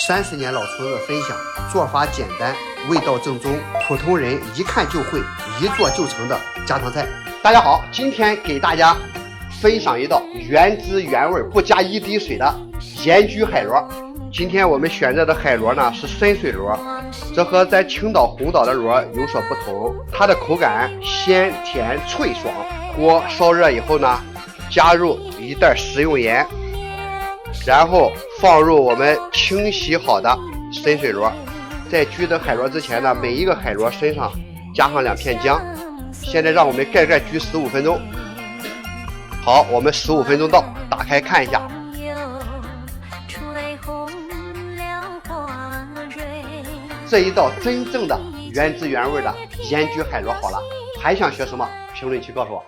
30年老厨子分享，做法简单，味道正宗，普通人一看就会，一做就成的家常菜。大家好，今天给大家分享一道原汁原味不加一滴水的盐焗海螺。今天我们选择的海螺呢是深水螺，这和在青岛、红岛的螺有所不同，它的口感鲜甜脆爽。锅烧热以后呢，加入1袋食用盐，然后放入我们清洗好的深水螺。在焗的海螺之前呢，每一个海螺身上加上2片姜。现在让我们盖焗15分钟。好，我们15分钟到，打开看一下。这一道真正的原汁原味的盐焗海螺好了，还想学什么？评论区告诉我。